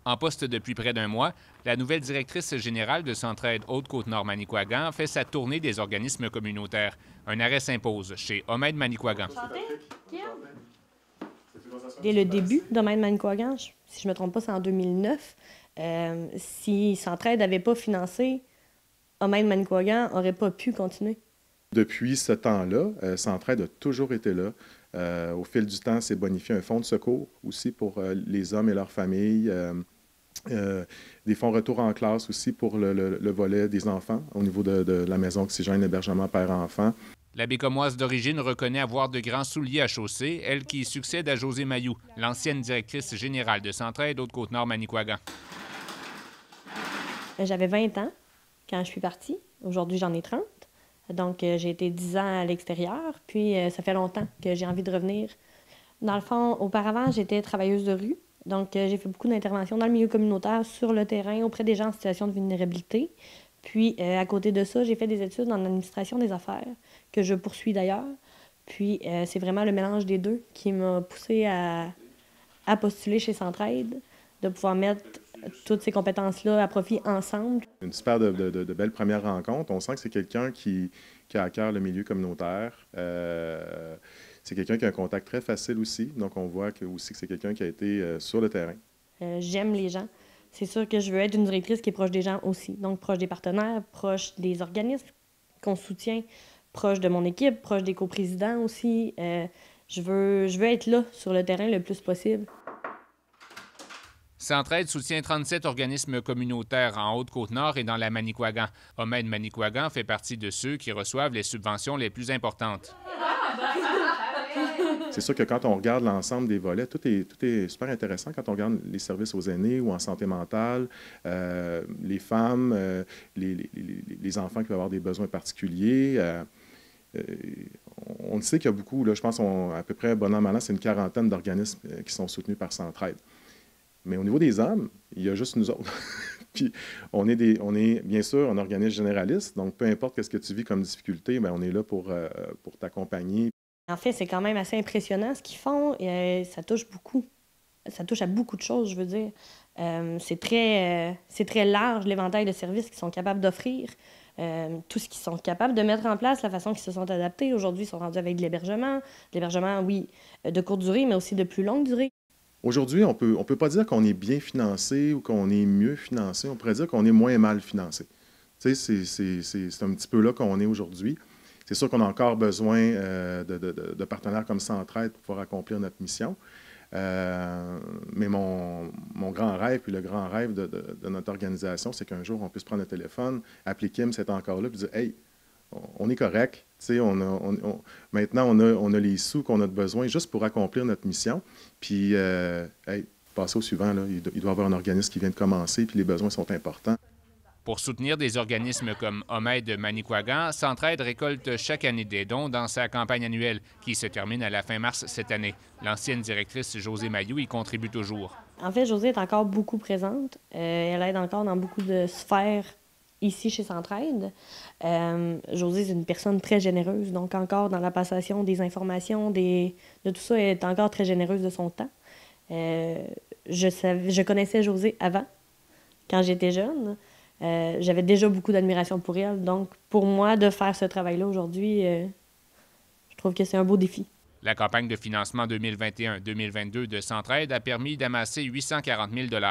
En poste depuis près d'un mois, la nouvelle directrice générale de Centraide Haute-Côte-Nord-Manicouagan fait sa tournée des organismes communautaires. Un arrêt s'impose chez Omaide Manicouagan. Dès le début d'Omaide Manicouagan, si je ne me trompe pas, c'est en 2009, si Centraide n'avait pas financé, Omaide Manicouagan n'aurait pas pu continuer. Depuis ce temps-là, Centraide a toujours été là. Au fil du temps, c'est bonifié un fonds de secours aussi pour les hommes et leurs familles. Des fonds retour en classe aussi pour le volet des enfants au niveau de la maison Oxygène, hébergement père-enfant. La Bécomoise d'origine reconnaît avoir de grands souliers à chausser, elle qui succède à Josée Mailloux, l'ancienne directrice générale de Centraide Haute-Côte-Nord-Manicouagan. J'avais 20 ans quand je suis partie. Aujourd'hui, j'en ai 30. Donc, j'ai été 10 ans à l'extérieur, puis ça fait longtemps que j'ai envie de revenir. Dans le fond, auparavant, j'étais travailleuse de rue. Donc, j'ai fait beaucoup d'interventions dans le milieu communautaire, sur le terrain, auprès des gens en situation de vulnérabilité. Puis, à côté de ça, j'ai fait des études en administration des affaires, que je poursuis d'ailleurs. Puis, c'est vraiment le mélange des deux qui m'a poussée à postuler chez Centraide, de pouvoir mettre toutes ces compétences-là à profit ensemble. Une super de belle première rencontre. On sent que c'est quelqu'un qui a à cœur le milieu communautaire. C'est quelqu'un qui a un contact très facile aussi. Donc, on voit aussi que c'est quelqu'un qui a été sur le terrain. J'aime les gens. C'est sûr que je veux être une directrice qui est proche des gens aussi. Donc, proche des partenaires, proche des organismes qu'on soutient, proche de mon équipe, proche des coprésidents aussi. Je veux être là, sur le terrain, le plus possible. Centraide soutient 37 organismes communautaires en Haute-Côte-Nord et dans la Manicouagan. Omaide Manicouagan fait partie de ceux qui reçoivent les subventions les plus importantes. C'est sûr que quand on regarde l'ensemble des volets, tout est super intéressant quand on regarde les services aux aînés ou en santé mentale, les femmes, les enfants qui peuvent avoir des besoins particuliers. On sait qu'il y a beaucoup, là, je pense à peu près, bon an, mal an, c'est une quarantaine d'organismes qui sont soutenus par Centraide. Mais au niveau des hommes, il y a juste nous autres. Puis on est bien sûr un organisme généraliste, donc peu importe ce que tu vis comme difficulté, bien, on est là pour t'accompagner. En fait, c'est quand même assez impressionnant ce qu'ils font. Et, ça touche beaucoup. Ça touche à beaucoup de choses, je veux dire. C'est très large, l'éventail de services qu'ils sont capables d'offrir. Tout ce qu'ils sont capables de mettre en place, la façon qu'ils se sont adaptés. Aujourd'hui, ils sont rendus avec de l'hébergement. L'hébergement, oui, de courte durée, mais aussi de plus longue durée. Aujourd'hui, on peut pas dire qu'on est bien financé ou qu'on est mieux financé. On pourrait dire qu'on est moins mal financé. Tu sais, c'est un petit peu là qu'on est aujourd'hui. C'est sûr qu'on a encore besoin de partenaires comme Centraide pour pouvoir accomplir notre mission. Mais mon grand rêve, puis le grand rêve de notre organisation, c'est qu'un jour, on puisse prendre le téléphone, appeler Kim, c'est encore là, puis dire « Hey, on est correct. » Maintenant, on a les sous qu'on a besoin juste pour accomplir notre mission. Puis, hey, passer au suivant, là, il doit y avoir un organisme qui vient de commencer, puis les besoins sont importants. Pour soutenir des organismes comme Omaide Manicouagan, Centraide récolte chaque année des dons dans sa campagne annuelle, qui se termine à la fin mars cette année. L'ancienne directrice Josée Mailloux y contribue toujours. En fait, Josée est encore beaucoup présente. Elle aide encore dans beaucoup de sphères ici chez Centraide. Josée est une personne très généreuse, donc encore dans la passation des informations, de tout ça, elle est encore très généreuse de son temps. Je connaissais Josée avant, quand j'étais jeune. J'avais déjà beaucoup d'admiration pour elle. Donc, pour moi, de faire ce travail-là aujourd'hui, je trouve que c'est un beau défi. La campagne de financement 2021-2022 de Centraide a permis d'amasser 840 000 $.